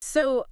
So,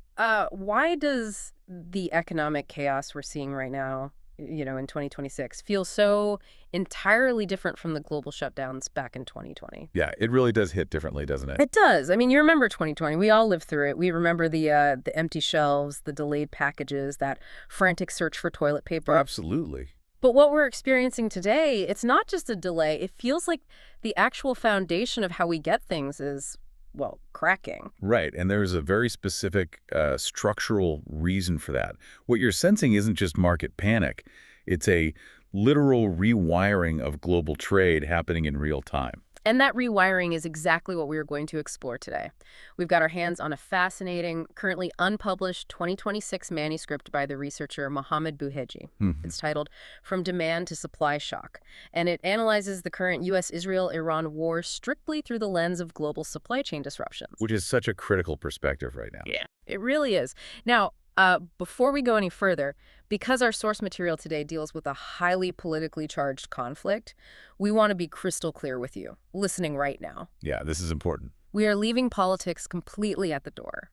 why does the economic chaos we're seeing right now, in 2026, feel so entirely different from the global shutdowns back in 2020? Yeah, it really does hit differently, doesn't it? It does. I mean, you remember 2020. We all lived through it. We remember the empty shelves, the delayed packages, that frantic search for toilet paper. Absolutely. But what we're experiencing today, it's not just a delay. It feels like the actual foundation of how we get things is, well, cracking. Right, and there's a very specific structural reason for that. What you're sensing isn't just market panic. It's a literal rewiring of global trade happening in real time. And that rewiring is exactly what we are going to explore today. We've got our hands on a fascinating, currently unpublished 2026 manuscript by the researcher Mohamed Buheji. It's titled From Demand to Supply Shock, and it analyzes the current U.S.-Israel-Iran war strictly through the lens of global supply chain disruptions. Which is such a critical perspective right now. Yeah, it really is. Now, before we go any further, because our source material today deals with a highly politically charged conflict, we want to be crystal clear with you, listening right now. Yeah, this is important. We are leaving politics completely at the door.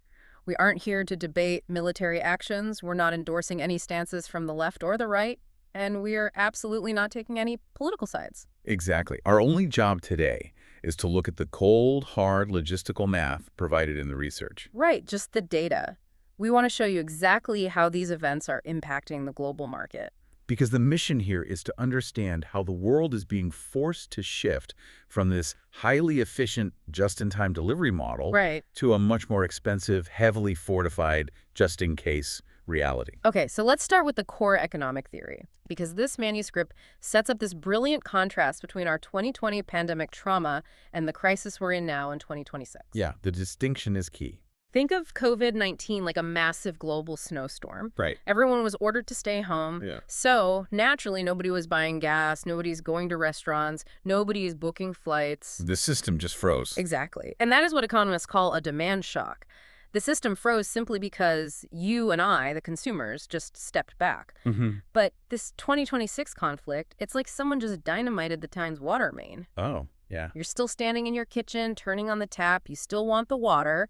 We aren't here to debate military actions. We're not endorsing any stances from the left or the right. And we are absolutely not taking any political sides. Exactly. Our only job today is to look at the cold, hard logistical math provided in the research. Right, just the data. We want to show you exactly how these events are impacting the global market. Because the mission here is to understand how the world is being forced to shift from this highly efficient just-in-time delivery model to a much more expensive, heavily fortified, just-in-case reality. Okay, so let's start with the core economic theory, because this manuscript sets up this brilliant contrast between our 2020 pandemic trauma and the crisis we're in now in 2026. Yeah, the distinction is key. Think of COVID-19 like a massive global snowstorm. Right. Everyone was ordered to stay home. Yeah. So naturally, nobody was buying gas. Nobody's going to restaurants. Nobody is booking flights. The system just froze. Exactly. And that is what economists call a demand shock. The system froze simply because you and I, the consumers, just stepped back. But this 2026 conflict, it's like someone just dynamited the town's water main. Oh, yeah. You're still standing in your kitchen, turning on the tap. You still want the water.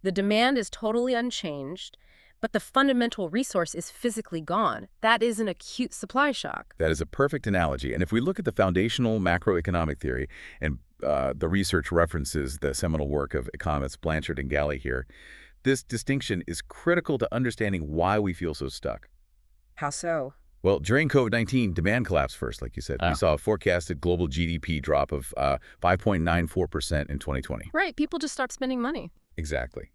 The demand is totally unchanged, but the fundamental resource is physically gone. That is an acute supply shock. That is a perfect analogy. And if we look at the foundational macroeconomic theory, and the research references the seminal work of economists Blanchard and Galley here, this distinction is critical to understanding why we feel so stuck. How so? Well, during COVID-19, demand collapsed first, like you said. We saw a forecasted global GDP drop of 5.94% in 2020. Right. People just stopped spending money. Exactly.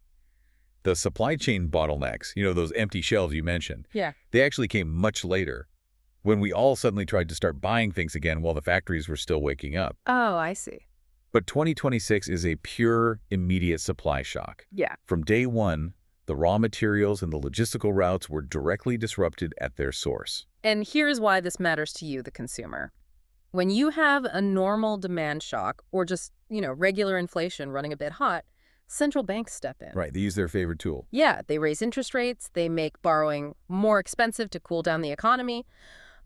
The supply chain bottlenecks, those empty shelves you mentioned, they actually came much later when we all suddenly tried to start buying things again while the factories were still waking up. Oh, I see. But 2026 is a pure, immediate supply shock. Yeah. From day one, the raw materials and the logistical routes were directly disrupted at their source. And here's why this matters to you, the consumer. When you have a normal demand shock or just, regular inflation running a bit hot, central banks step in. Right, they use their favorite tool. Yeah, they raise interest rates, they make borrowing more expensive to cool down the economy.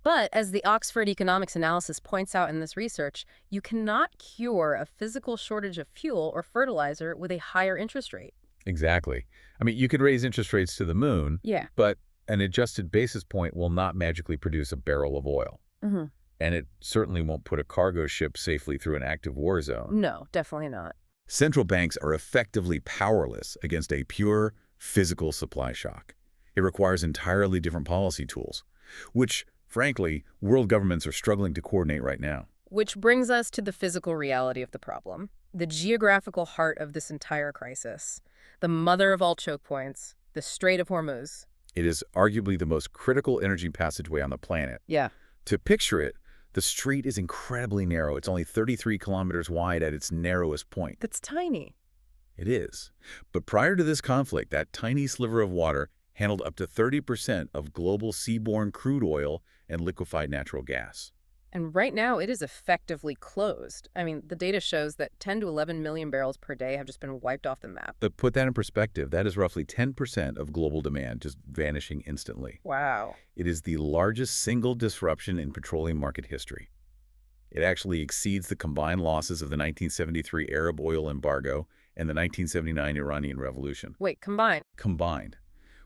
But as the Oxford economics analysis points out in this research, you cannot cure a physical shortage of fuel or fertilizer with a higher interest rate. Exactly. I mean, you could raise interest rates to the moon, but an adjusted basis point will not magically produce a barrel of oil. And it certainly won't put a cargo ship safely through an active war zone. No, definitely not. Central banks are effectively powerless against a pure physical supply shock. It requires entirely different policy tools, which, frankly, world governments are struggling to coordinate right now. Which brings us to the physical reality of the problem, the geographical heart of this entire crisis, the mother of all choke points, the Strait of Hormuz. It is arguably the most critical energy passageway on the planet. Yeah. To picture it, the strait is incredibly narrow. It's only 33 kilometers wide at its narrowest point. That's tiny. It is. But prior to this conflict, that tiny sliver of water handled up to 30% of global seaborne crude oil and liquefied natural gas. And right now, it is effectively closed. I mean, the data shows that 10 to 11 million barrels per day have just been wiped off the map. But put that in perspective, that is roughly 10% of global demand just vanishing instantly. Wow. It is the largest single disruption in petroleum market history. It actually exceeds the combined losses of the 1973 Arab oil embargo and the 1979 Iranian Revolution. Wait, combined? Combined.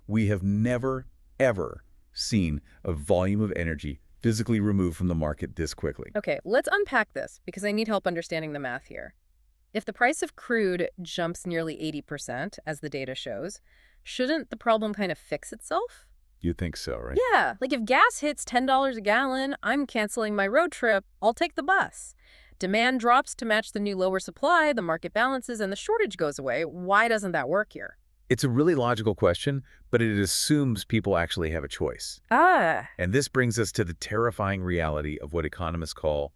We have never, ever seen a volume of energy physically removed from the market this quickly. Okay, let's unpack this because I need help understanding the math here. If the price of crude jumps nearly 80%, as the data shows, shouldn't the problem kind of fix itself? You think so, right? Yeah, like if gas hits $10 a gallon, I'm canceling my road trip, I'll take the bus. Demand drops to match the new lower supply, the market balances, and the shortage goes away. Why doesn't that work here? It's a really logical question, but it assumes people actually have a choice. Ah. And this brings us to the terrifying reality of what economists call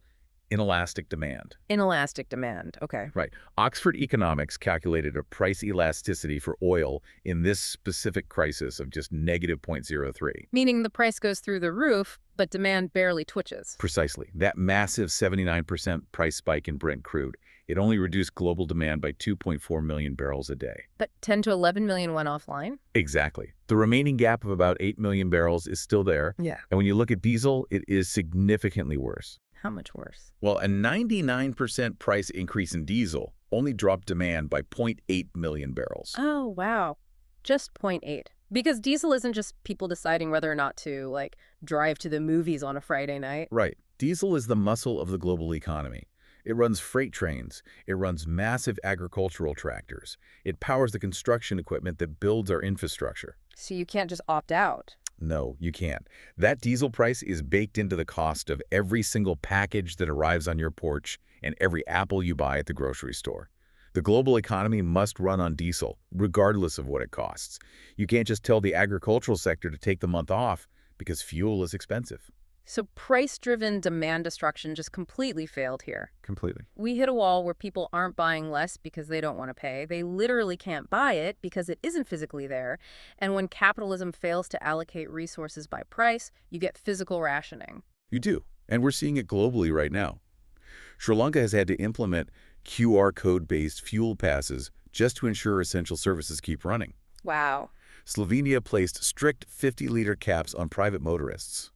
inelastic demand. Inelastic demand, okay. Right. Oxford Economics calculated a price elasticity for oil in this specific crisis of just negative 0.03. Meaning the price goes through the roof, but demand barely twitches. Precisely. That massive 79% price spike in Brent crude, it only reduced global demand by 2.4 million barrels a day. But 10 to 11 million went offline? Exactly. The remaining gap of about 8 million barrels is still there. Yeah. And when you look at diesel, it is significantly worse. How much worse? Well, a 99% price increase in diesel only dropped demand by 0.8 million barrels. Oh, wow. Just 0.8. Because diesel isn't just people deciding whether or not to, like, drive to the movies on a Friday night. Right. Diesel is the muscle of the global economy. It runs freight trains. It runs massive agricultural tractors. It powers the construction equipment that builds our infrastructure. So you can't just opt out. No, you can't. That diesel price is baked into the cost of every single package that arrives on your porch and every apple you buy at the grocery store. The global economy must run on diesel, regardless of what it costs. You can't just tell the agricultural sector to take the month off because fuel is expensive. So price-driven demand destruction just completely failed here. Completely. We hit a wall where people aren't buying less because they don't want to pay. They literally can't buy it because it isn't physically there. And when capitalism fails to allocate resources by price, you get physical rationing. You do. And we're seeing it globally right now. Sri Lanka has had to implement QR code-based fuel passes just to ensure essential services keep running. Wow. Slovenia placed strict 50-liter caps on private motorists.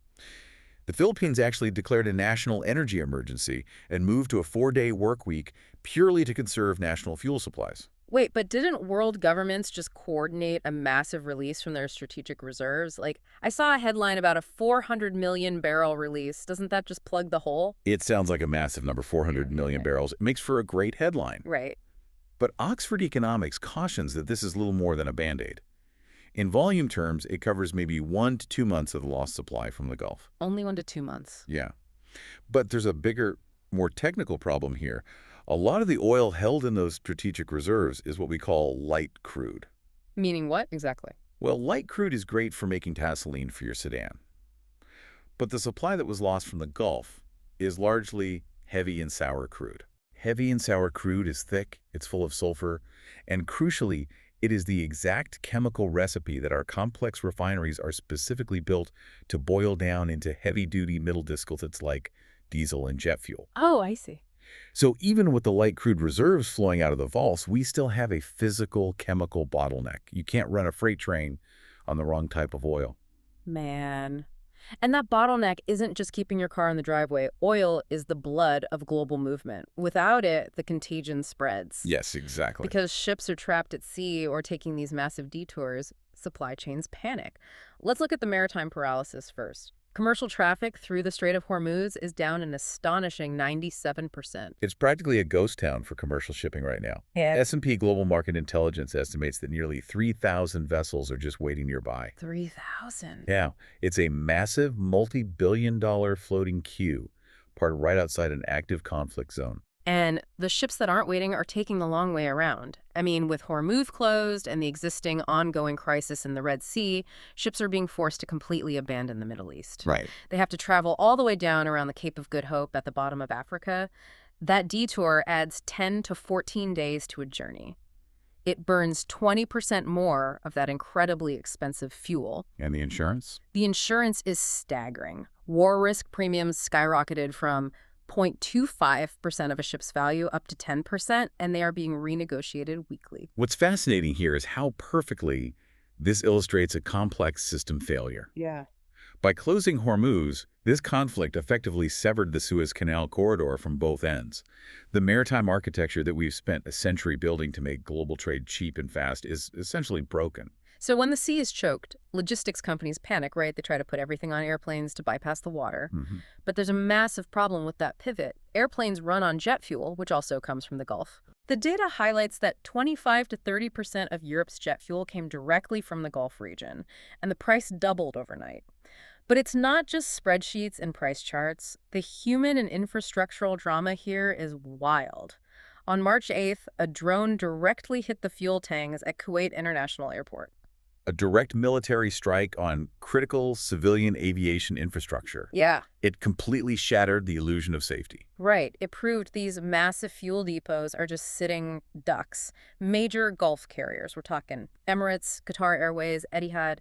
The Philippines actually declared a national energy emergency and moved to a 4-day work week purely to conserve national fuel supplies. Wait, but didn't world governments just coordinate a massive release from their strategic reserves? Like, I saw a headline about a 400 million barrel release. Doesn't that just plug the hole? It sounds like a massive number, 400 million barrels. It makes for a great headline. Right. But Oxford Economics cautions that this is little more than a Band-Aid. In volume terms, it covers maybe 1 to 2 months of the lost supply from the Gulf. Only 1 to 2 months. Yeah. But there's a bigger, more technical problem here. A lot of the oil held in those strategic reserves is what we call light crude. Meaning what exactly? Well, light crude is great for making gasoline for your sedan. But the supply that was lost from the Gulf is largely heavy and sour crude. Heavy and sour crude is thick, it's full of sulfur, and crucially, it is the exact chemical recipe that our complex refineries are specifically built to boil down into heavy-duty middle distillates like diesel and jet fuel. Oh, I see. So even with the light crude reserves flowing out of the vaults, we still have a physical chemical bottleneck. You can't run a freight train on the wrong type of oil. Man. And that bottleneck isn't just keeping your car in the driveway. Oil is the blood of global movement. Without it, the contagion spreads. Yes, exactly. Because ships are trapped at sea or taking these massive detours, supply chains panic. Let's look at the maritime paralysis first. Commercial traffic through the Strait of Hormuz is down an astonishing 97%. It's practically a ghost town for commercial shipping right now. Yeah. S&P Global Market Intelligence estimates that nearly 3,000 vessels are just waiting nearby. 3,000? Yeah, it's a massive multi-billion-dollar floating queue parked right outside an active conflict zone. And the ships that aren't waiting are taking the long way around. I mean, with Hormuz closed and the existing ongoing crisis in the Red Sea, ships are being forced to completely abandon the Middle East. Right. They have to travel all the way down around the Cape of Good Hope at the bottom of Africa. That detour adds 10 to 14 days to a journey. It burns 20% more of that incredibly expensive fuel. And the insurance? The insurance is staggering. War risk premiums skyrocketed from 0.25% of a ship's value up to 10%, and they are being renegotiated weekly. What's fascinating here is how perfectly this illustrates a complex system failure. Yeah. By closing Hormuz, this conflict effectively severed the Suez Canal corridor from both ends. The maritime architecture that we've spent a century building to make global trade cheap and fast is essentially broken. So when the sea is choked, logistics companies panic, right? They try to put everything on airplanes to bypass the water. But there's a massive problem with that pivot. Airplanes run on jet fuel, which also comes from the Gulf. The data highlights that 25 to 30% of Europe's jet fuel came directly from the Gulf region, and the price doubled overnight. But it's not just spreadsheets and price charts. The human and infrastructural drama here is wild. On March 8th, a drone directly hit the fuel tanks at Kuwait International Airport. A direct military strike on critical civilian aviation infrastructure. Yeah. It completely shattered the illusion of safety. Right. It proved these massive fuel depots are just sitting ducks. Major Gulf carriers, we're talking Emirates, Qatar Airways, Etihad,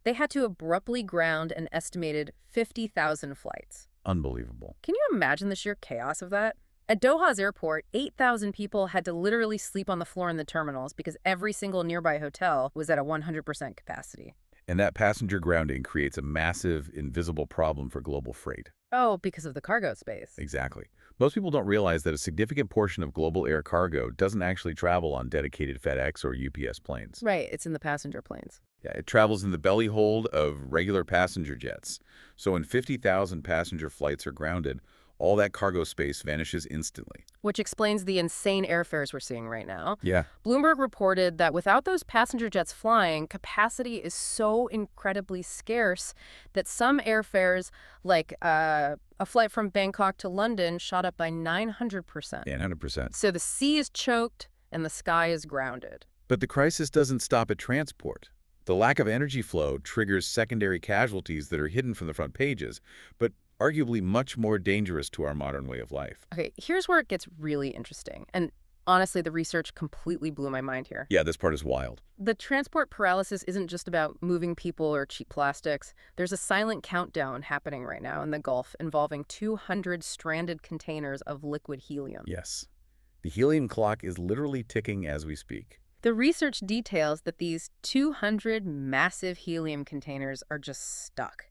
they had to abruptly ground an estimated 50,000 flights. Unbelievable. Can you imagine the sheer chaos of that? At Doha's airport, 8,000 people had to literally sleep on the floor in the terminals because every single nearby hotel was at a 100% capacity. And that passenger grounding creates a massive, invisible problem for global freight. Oh, because of the cargo space. Exactly. Most people don't realize that a significant portion of global air cargo doesn't actually travel on dedicated FedEx or UPS planes. Right, it's in the passenger planes. Yeah, it travels in the belly hold of regular passenger jets. So when 50,000 passenger flights are grounded, all that cargo space vanishes instantly. Which explains the insane airfares we're seeing right now. Yeah. Bloomberg reported that without those passenger jets flying, capacity is so incredibly scarce that some airfares, like a flight from Bangkok to London, shot up by 900%. 900%. So the sea is choked and the sky is grounded. But the crisis doesn't stop at transport. The lack of energy flow triggers secondary casualties that are hidden from the front pages, but arguably much more dangerous to our modern way of life. Okay, here's where it gets really interesting. And honestly, the research completely blew my mind here. Yeah, this part is wild. The transport paralysis isn't just about moving people or cheap plastics. There's a silent countdown happening right now in the Gulf involving 200 stranded containers of liquid helium. Yes. The helium clock is literally ticking as we speak. The research details that these 200 massive helium containers are just stuck.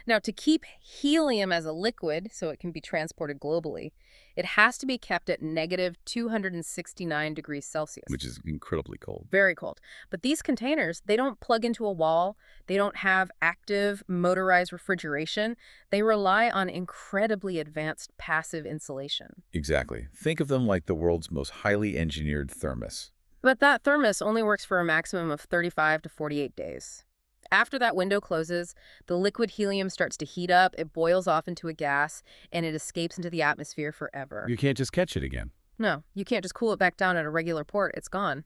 Now, to keep helium as a liquid so it can be transported globally, it has to be kept at negative 269 degrees Celsius. Which is incredibly cold. Very cold. But these containers, they don't plug into a wall. They don't have active motorized refrigeration. They rely on incredibly advanced passive insulation. Exactly. Think of them like the world's most highly engineered thermos. But that thermos only works for a maximum of 35 to 48 days. After that window closes, the liquid helium starts to heat up, it boils off into a gas, and it escapes into the atmosphere forever. You can't just catch it again. No, you can't just cool it back down at a regular port. It's gone.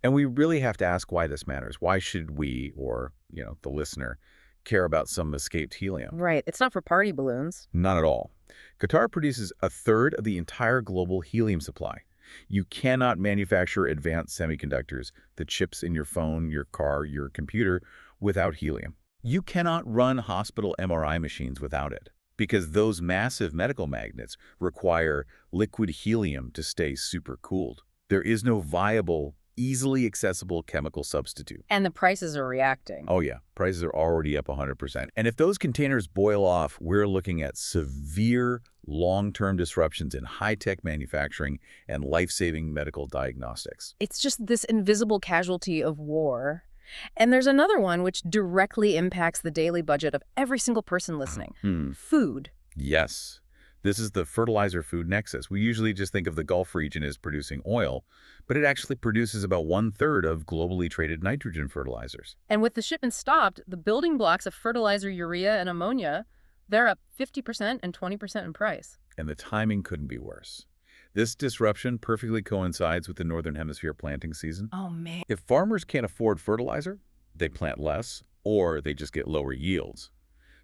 And we really have to ask why this matters. Why should we, or, the listener, care about some escaped helium? Right. It's not for party balloons. Not at all. Qatar produces a third of the entire global helium supply. You cannot manufacture advanced semiconductors, the chips in your phone, your car, your computer, without helium. You cannot run hospital MRI machines without it, because those massive medical magnets require liquid helium to stay supercooled. There is no viable, easily accessible chemical substitute. And the prices are reacting. Oh yeah, prices are already up 100%. And if those containers boil off, we're looking at severe long-term disruptions in high-tech manufacturing and life-saving medical diagnostics. It's just this invisible casualty of war. And there's another one which directly impacts the daily budget of every single person listening. Food. Yes. This is the fertilizer food nexus. We usually just think of the Gulf region as producing oil, but it actually produces about 1/3 of globally traded nitrogen fertilizers. And with the shipment stopped, the building blocks of fertilizer, urea, and ammonia, they're up 50% and 20% in price. And the timing couldn't be worse. This disruption perfectly coincides with the Northern Hemisphere planting season. Oh, man. If farmers can't afford fertilizer, they plant less, or they just get lower yields.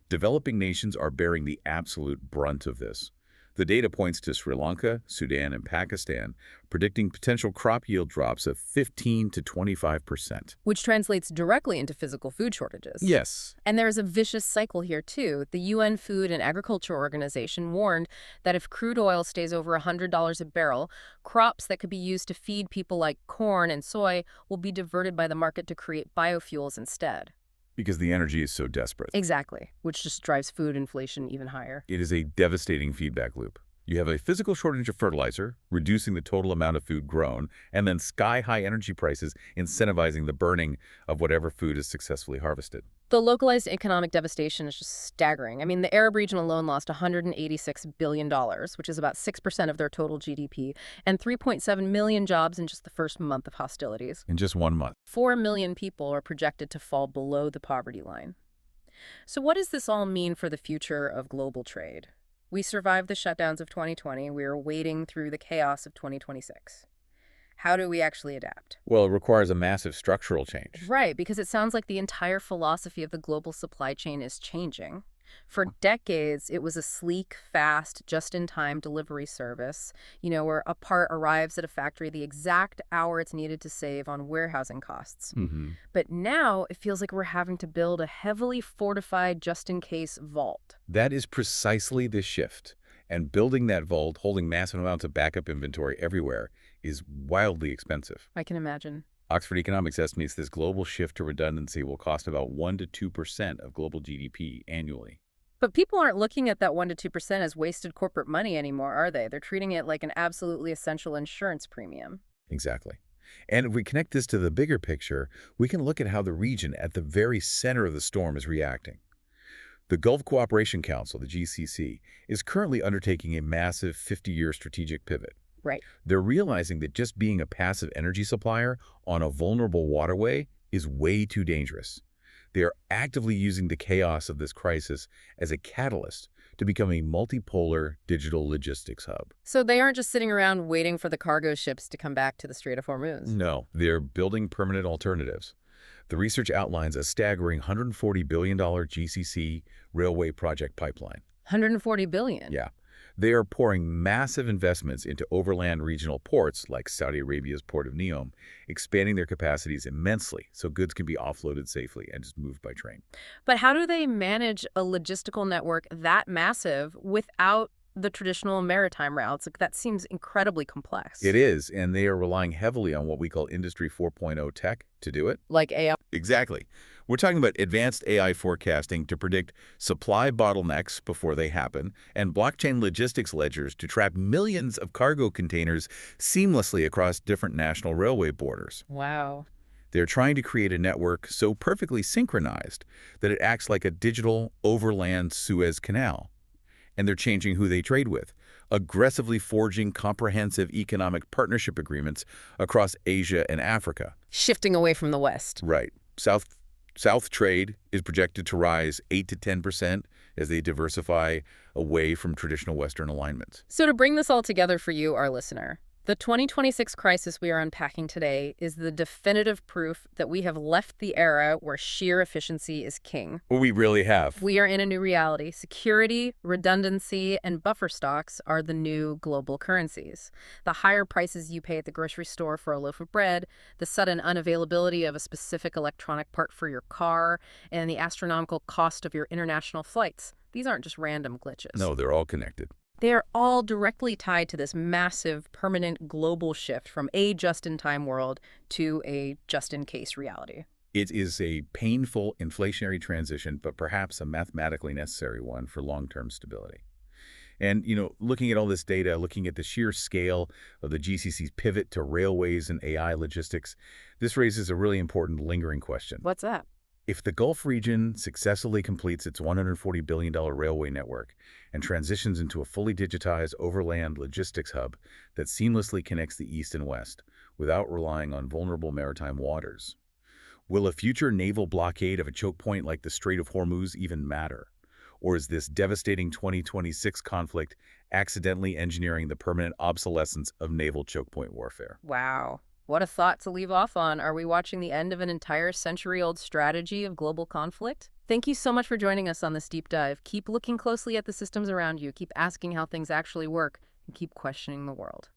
Developing nations are bearing the absolute brunt of this. The data points to Sri Lanka, Sudan, and Pakistan, predicting potential crop yield drops of 15 to 25%. Which translates directly into physical food shortages. Yes. And there's a vicious cycle here, too. The UN Food and Agriculture Organization warned that if crude oil stays over $100 a barrel, crops that could be used to feed people like corn and soy will be diverted by the market to create biofuels instead. Because the energy is so desperate. Exactly, which just drives food inflation even higher. It is a devastating feedback loop. You have a physical shortage of fertilizer, reducing the total amount of food grown, and then sky-high energy prices incentivizing the burning of whatever food is successfully harvested. The localized economic devastation is just staggering. I mean, the Arab region alone lost $186 billion, which is about 6% of their total GDP, and 3.7 million jobs in just the first month of hostilities. In just 1 month. 4 million people are projected to fall below the poverty line. So what does this all mean for the future of global trade? We survived the shutdowns of 2020. We are wading through the chaos of 2026. How do we actually adapt? Well, it requires a massive structural change. Right, because it sounds like the entire philosophy of the global supply chain is changing. For decades, it was a sleek, fast, just-in-time delivery service, where a part arrives at a factory the exact hour it's needed to save on warehousing costs. But now, it feels like we're having to build a heavily fortified, just-in-case vault. That is precisely the shift. And building that vault, holding massive amounts of backup inventory everywhere, is wildly expensive. I can imagine. Oxford Economics estimates this global shift to redundancy will cost about 1 to 2% of global GDP annually. But people aren't looking at that 1 to 2% as wasted corporate money anymore, are they? They're treating it like an absolutely essential insurance premium. Exactly. And if we connect this to the bigger picture, we can look at how the region at the very center of the storm is reacting. The Gulf Cooperation Council, the GCC, is currently undertaking a massive 50-year strategic pivot. Right. They're realizing that just being a passive energy supplier on a vulnerable waterway is way too dangerous. They are actively using the chaos of this crisis as a catalyst to become a multipolar digital logistics hub. So they aren't just sitting around waiting for the cargo ships to come back to the Strait of Hormuz. No, they're building permanent alternatives. The research outlines a staggering $140 billion GCC railway project pipeline. $140 billion? Yeah. They are pouring massive investments into overland regional ports like Saudi Arabia's Port of Neom, expanding their capacities immensely so goods can be offloaded safely and just moved by train. But how do they manage a logistical network that massive without the traditional maritime routes? Like, that seems incredibly complex. It is, and they are relying heavily on what we call Industry 4.0 tech to do it. Like AI? Exactly. We're talking about advanced AI forecasting to predict supply bottlenecks before they happen, and blockchain logistics ledgers to track millions of cargo containers seamlessly across different national railway borders. Wow. They're trying to create a network so perfectly synchronized that it acts like a digital overland Suez Canal. And they're changing who they trade with, aggressively forging comprehensive economic partnership agreements across Asia and Africa. Shifting away from the West. Right. South trade is projected to rise 8 to 10% as they diversify away from traditional Western alignments. So to bring this all together for you, our listener, the 2026 crisis we are unpacking today is the definitive proof that we have left the era where sheer efficiency is king. We really have. We are in a new reality. Security, redundancy, and buffer stocks are the new global currencies. The higher prices you pay at the grocery store for a loaf of bread, the sudden unavailability of a specific electronic part for your car, and the astronomical cost of your international flights. These aren't just random glitches. No, they're all connected. They are all directly tied to this massive, permanent global shift from a just-in-time world to a just-in-case reality. It is a painful inflationary transition, but perhaps a mathematically necessary one for long-term stability. And, looking at all this data, looking at the sheer scale of the GCC's pivot to railways and AI logistics, this raises a really important lingering question. What's that? If the Gulf region successfully completes its $140 billion railway network and transitions into a fully digitized overland logistics hub that seamlessly connects the East and West without relying on vulnerable maritime waters, will a future naval blockade of a choke point like the Strait of Hormuz even matter? Or is this devastating 2026 conflict accidentally engineering the permanent obsolescence of naval choke point warfare? Wow. What a thought to leave off on. Are we watching the end of an entire century-old strategy of global conflict? Thank you so much for joining us on this deep dive. Keep looking closely at the systems around you, keep asking how things actually work, and keep questioning the world.